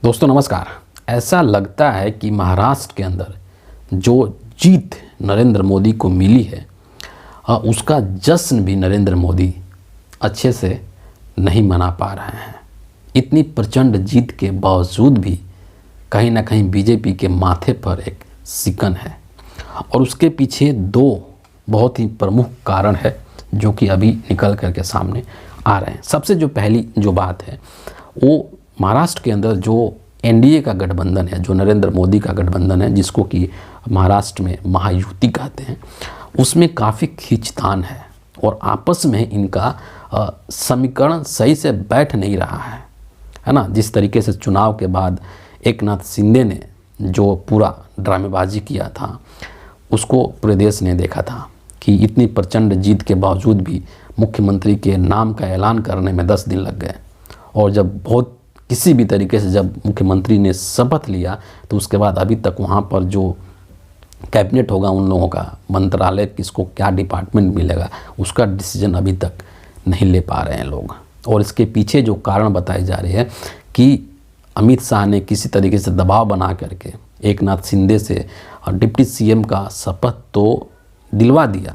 दोस्तों नमस्कार। ऐसा लगता है कि महाराष्ट्र के अंदर जो जीत नरेंद्र मोदी को मिली है उसका जश्न भी नरेंद्र मोदी अच्छे से नहीं मना पा रहे हैं। इतनी प्रचंड जीत के बावजूद भी कहीं ना कहीं बीजेपी के माथे पर एक सिकन है और उसके पीछे दो बहुत ही प्रमुख कारण है जो कि अभी निकल करके सामने आ रहे हैं। सबसे जो पहली जो बात है वो महाराष्ट्र के अंदर जो एनडीए का गठबंधन है, जो नरेंद्र मोदी का गठबंधन है, जिसको कि महाराष्ट्र में महायुति कहते हैं, उसमें काफ़ी खींचतान है और आपस में इनका समीकरण सही से बैठ नहीं रहा है ना। जिस तरीके से चुनाव के बाद एकनाथ शिंदे ने जो पूरा ड्रामेबाजी किया था उसको पूरे देश ने देखा था कि इतनी प्रचंड जीत के बावजूद भी मुख्यमंत्री के नाम का ऐलान करने में 10 दिन लग गए और जब बहुत किसी भी तरीके से जब मुख्यमंत्री ने शपथ लिया तो उसके बाद अभी तक वहाँ पर जो कैबिनेट होगा, उन लोगों का मंत्रालय, किसको क्या डिपार्टमेंट मिलेगा, उसका डिसीजन अभी तक नहीं ले पा रहे हैं लोग। और इसके पीछे जो कारण बताए जा रहे हैं कि अमित शाह ने किसी तरीके से दबाव बना करके एकनाथ शिंदे से डिप्टी सीएम का शपथ तो दिलवा दिया,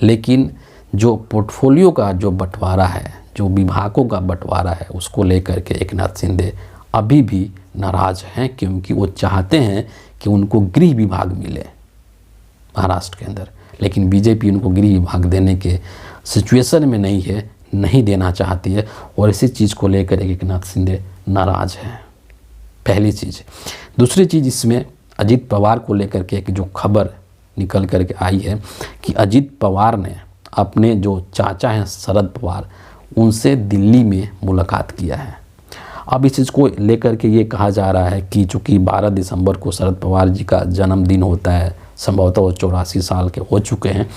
लेकिन जो पोर्टफोलियो का जो बंटवारा है, जो विभागों का बंटवारा है, उसको लेकर के एकनाथ शिंदे अभी भी नाराज़ हैं, क्योंकि वो चाहते हैं कि उनको गृह विभाग मिले महाराष्ट्र के अंदर, लेकिन बीजेपी उनको गृह विभाग देने के सिचुएशन में नहीं है, नहीं देना चाहती है और इसी चीज़ को लेकर एकनाथ शिंदे नाराज़ हैं। पहली चीज़। दूसरी चीज़, इसमें अजीत पवार को लेकर के एक जो खबर निकल करके आई है कि अजीत पवार ने अपने जो चाचा हैं शरद पवार, उनसे दिल्ली में मुलाकात किया है। अब इस चीज़ को लेकर के ये कहा जा रहा है कि चूँकि 12 दिसंबर को शरद पवार जी का जन्मदिन होता है, संभवतः वो 84 साल के हो चुके हैं,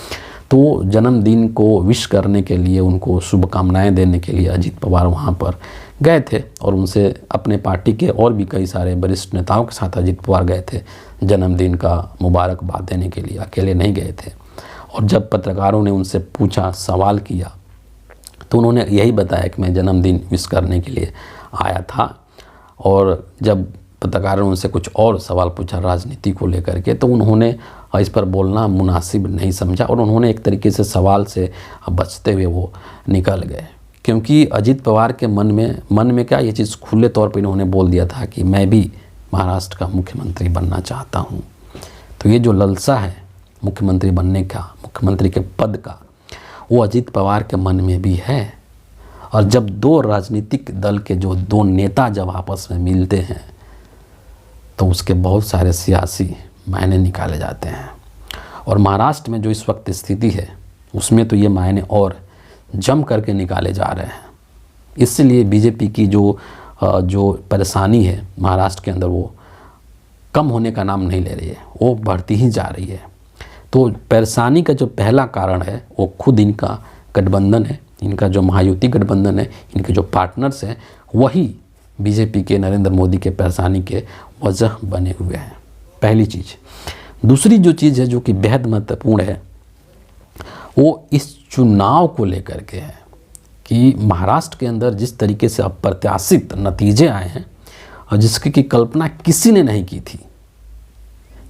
तो जन्मदिन को विश करने के लिए, उनको शुभकामनाएं देने के लिए अजीत पवार वहाँ पर गए थे और उनसे अपने पार्टी के और भी कई सारे वरिष्ठ नेताओं के साथ अजीत पवार गए थे जन्मदिन का मुबारकबाद देने के लिए, अकेले नहीं गए थे। और जब पत्रकारों ने उनसे पूछा, सवाल किया, तो उन्होंने यही बताया कि मैं जन्मदिन विश करने के लिए आया था। और जब पत्रकारों ने उनसे कुछ और सवाल पूछा राजनीति को लेकर के, तो उन्होंने इस पर बोलना मुनासिब नहीं समझा और उन्होंने एक तरीके से सवाल से बचते हुए वो निकल गए, क्योंकि अजीत पवार के मन में क्या, ये चीज़ खुले तौर पर इन्होंने बोल दिया था कि मैं भी महाराष्ट्र का मुख्यमंत्री बनना चाहता हूँ। तो ये जो ललसा है मुख्यमंत्री बनने का, मुख्यमंत्री के पद का, वो अजीत पवार के मन में भी है। और जब दो राजनीतिक दल के जो दो नेता जब आपस में मिलते हैं तो उसके बहुत सारे सियासी मायने निकाले जाते हैं और महाराष्ट्र में जो इस वक्त स्थिति है उसमें तो ये मायने और जम करके निकाले जा रहे हैं। इसलिए बीजेपी की जो परेशानी है महाराष्ट्र के अंदर वो कम होने का नाम नहीं ले रही है, वो बढ़ती ही जा रही है। तो परेशानी का जो पहला कारण है वो खुद इनका गठबंधन है, इनका जो महायुति गठबंधन है, इनके जो पार्टनर्स हैं, वही बीजेपी के नरेंद्र मोदी के परेशानी के वजह बने हुए हैं। पहली चीज़। दूसरी जो चीज़ है जो कि बेहद महत्वपूर्ण है वो इस चुनाव को लेकर के है कि महाराष्ट्र के अंदर जिस तरीके से अप्रत्याशित नतीजे आए हैं और जिसकी की कल्पना किसी ने नहीं की थी,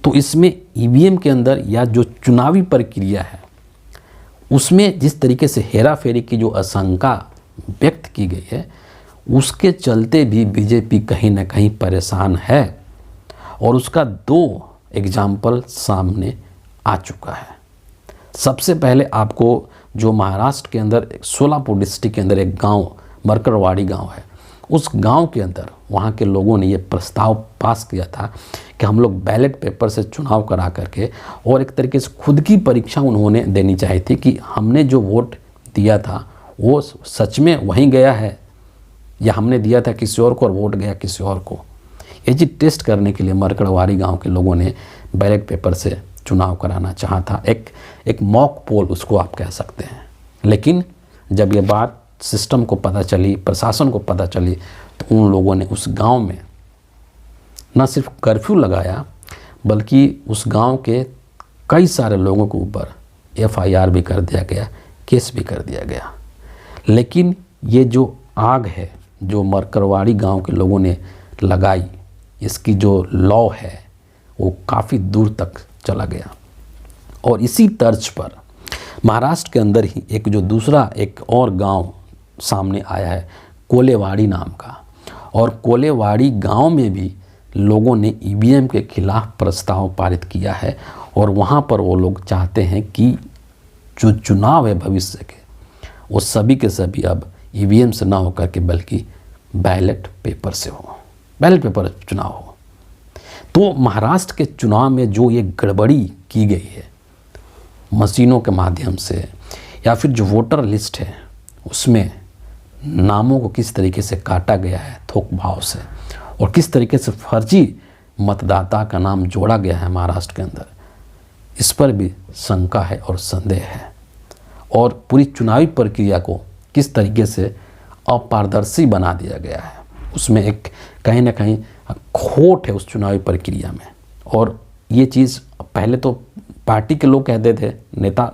तो इसमें ईवीएम के अंदर या जो चुनावी प्रक्रिया है उसमें जिस तरीके से हेरा फेरी की जो आशंका व्यक्त की गई है, उसके चलते भी बीजेपी कहीं ना कहीं परेशान है और उसका 2 एग्जाम्पल सामने आ चुका है। सबसे पहले आपको जो महाराष्ट्र के अंदर सोलापुर डिस्ट्रिक्ट के अंदर एक गांव मरकरवाड़ी गांव है, उस गांव के अंदर वहाँ के लोगों ने ये प्रस्ताव पास किया था कि हम लोग बैलेट पेपर से चुनाव करा करके, और एक तरीके से खुद की परीक्षा उन्होंने देनी चाहिए थी कि हमने जो वोट दिया था वो सच में वहीं गया है या हमने दिया था किसी और को और वोट गया किसी और को। ये चीज़ टेस्ट करने के लिए मरकरवाड़ी गांव के लोगों ने बैलेट पेपर से चुनाव कराना चाहा था। एक मॉक पोल उसको आप कह सकते हैं। लेकिन जब ये बात सिस्टम को पता चली, प्रशासन को पता चली, तो उन लोगों ने उस गांव में न सिर्फ कर्फ्यू लगाया बल्कि उस गांव के कई सारे लोगों के ऊपर एफआईआर भी कर दिया गया, केस भी कर दिया गया। लेकिन ये जो आग है जो मरकरवाड़ी गांव के लोगों ने लगाई, इसकी जो लॉ है वो काफ़ी दूर तक चला गया। और इसी तर्ज पर महाराष्ट्र के अंदर ही एक जो दूसरा एक और गांव सामने आया है कोलेवाड़ी नाम का, और कोलेवाड़ी गांव में भी लोगों ने ईवीएम के खिलाफ प्रस्ताव पारित किया है। और वहां पर वो लोग चाहते हैं कि जो चुनाव है भविष्य के, वो सभी के सभी अब ईवीएम से ना होकर के बल्कि बैलेट पेपर से हो, बैलेट पेपर चुनाव हो। तो महाराष्ट्र के चुनाव में जो ये गड़बड़ी की गई है मशीनों के माध्यम से, या फिर जो वोटर लिस्ट है उसमें नामों को किस तरीके से काटा गया है थोक भाव से, और किस तरीके से फर्जी मतदाता का नाम जोड़ा गया है महाराष्ट्र के अंदर, इस पर भी शंका है और संदेह है। और पूरी चुनावी प्रक्रिया को किस तरीके से अपारदर्शी बना दिया गया है, उसमें एक कहीं ना कहीं खोट है उस चुनावी प्रक्रिया में। और ये चीज़ पहले तो पार्टी के लोग कहते थे,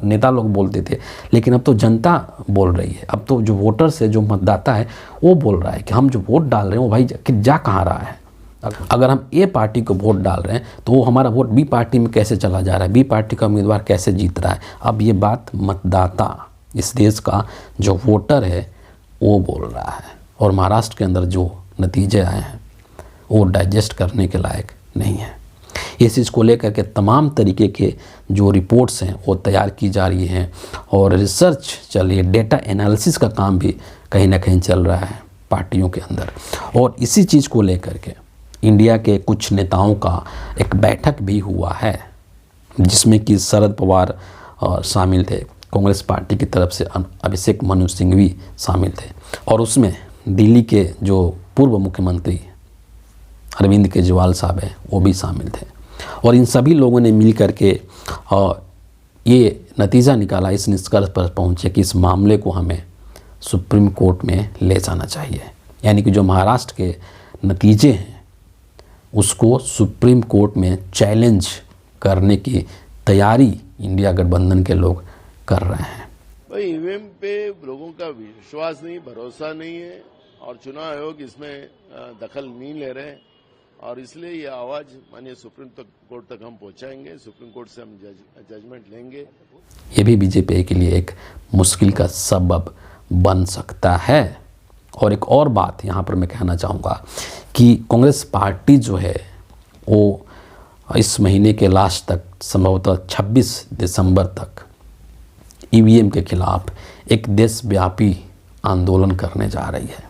नेता लोग बोलते थे, लेकिन अब तो जनता बोल रही है। अब तो जो वोटर्स है, जो मतदाता है, वो बोल रहा है कि हम जो वोट डाल रहे हैं वो भाई जा कहाँ रहा है। अगर हम ए पार्टी को वोट डाल रहे हैं तो वो हमारा वोट बी पार्टी में कैसे चला जा रहा है, बी पार्टी का उम्मीदवार कैसे जीत रहा है। अब ये बात मतदाता, इस देश का जो वोटर है, वो बोल रहा है। और महाराष्ट्र के अंदर जो नतीजे आए हैं वो डाइजेस्ट करने के लायक नहीं है। इस चीज़ को लेकर के तमाम तरीके के जो रिपोर्ट्स हैं वो तैयार की जा रही हैं, और रिसर्च चल रही है, डेटा एनालिसिस का काम भी कहीं ना कहीं चल रहा है पार्टियों के अंदर। और इसी चीज़ को लेकर के इंडिया के कुछ नेताओं का एक बैठक भी हुआ है, जिसमें कि शरद पवार शामिल थे, कांग्रेस पार्टी की तरफ से अभिषेक मनु सिंह भी शामिल थे, और उसमें दिल्ली के जो पूर्व मुख्यमंत्री अरविंद केजरीवाल साहब हैं वो भी शामिल थे। और इन सभी लोगों ने मिल कर के ये नतीजा निकाला, इस निष्कर्ष पर पहुँचे कि इस मामले को हमें सुप्रीम कोर्ट में ले जाना चाहिए। यानी कि जो महाराष्ट्र के नतीजे हैं उसको सुप्रीम कोर्ट में चैलेंज करने की तैयारी इंडिया गठबंधन के लोग कर रहे हैं। भाई ईवीएम पे लोगों का विश्वास नहीं, भरोसा नहीं है, और चुनाव आयोग इसमें दखल नहीं ले रहे हैं, और इसलिए ये आवाज माननीय सुप्रीम कोर्ट तक हम पहुंचाएंगे। सुप्रीम कोर्ट से हम जजमेंट लेंगे। ये भी बीजेपी के लिए एक मुश्किल का सबब बन सकता है। और एक और बात यहाँ पर मैं कहना चाहूँगा कि कांग्रेस पार्टी जो है वो इस महीने के लास्ट तक, संभवतः 26 दिसंबर तक ईवीएम के खिलाफ एक देशव्यापी आंदोलन करने जा रही है।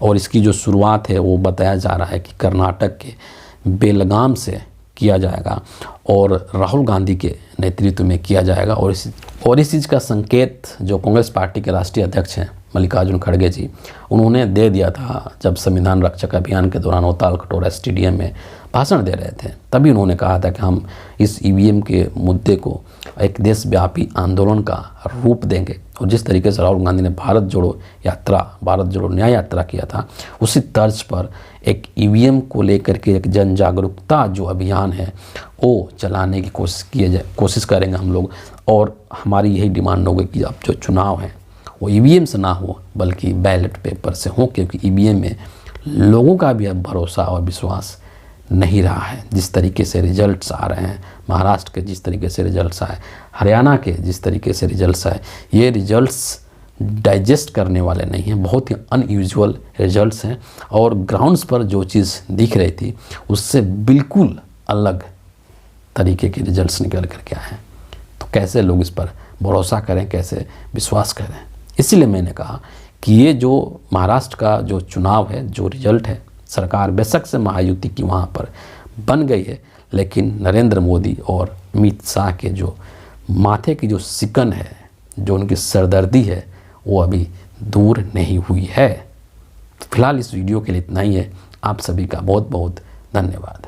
और इसकी जो शुरुआत है वो बताया जा रहा है कि कर्नाटक के बेलगाम से किया जाएगा और राहुल गांधी के नेतृत्व में किया जाएगा। और इस चीज़ का संकेत जो कांग्रेस पार्टी के राष्ट्रीय अध्यक्ष हैं मल्लिकार्जुन खड़गे जी, उन्होंने दे दिया था जब संविधान रक्षक अभियान के दौरान वो तालकटोरा स्टेडियम में भाषण दे रहे थे। तभी उन्होंने कहा था कि हम इस ईवीएम के मुद्दे को एक देशव्यापी आंदोलन का रूप देंगे। और जिस तरीके से राहुल गांधी ने भारत जोड़ो यात्रा, भारत जोड़ो न्याय यात्रा किया था, उसी तर्ज पर एक ईवीएम को लेकर के एक जन जागरूकता जो अभियान है वो चलाने की कोशिश करेंगे हम लोग। और हमारी यही डिमांड होगी कि अब जो चुनाव है वो ईवीएम से ना हो बल्कि बैलेट पेपर से हो, क्योंकि ईवीएम में लोगों का भी अब भरोसा और विश्वास नहीं रहा है। जिस तरीके से रिजल्ट्स आ रहे हैं, महाराष्ट्र के जिस तरीके से रिजल्ट्स आए, हरियाणा के जिस तरीके से रिजल्ट्स आए, ये रिजल्ट्स डाइजेस्ट करने वाले नहीं हैं, बहुत ही अनयूजुअल रिजल्ट्स हैं। और ग्राउंड्स पर जो चीज़ दिख रही थी उससे बिल्कुल अलग तरीके के रिजल्ट्स निकल कर के आए हैं। तो कैसे लोग इस पर भरोसा करें, कैसे विश्वास करें? इसीलिए मैंने कहा कि ये जो महाराष्ट्र का जो चुनाव है, जो रिजल्ट है, सरकार बेशक से महायुति की वहाँ पर बन गई है, लेकिन नरेंद्र मोदी और अमित शाह के जो माथे की जो सिकन है, जो उनकी सरदर्दी है, वो अभी दूर नहीं हुई है। फिलहाल इस वीडियो के लिए इतना ही है। आप सभी का बहुत बहुत धन्यवाद।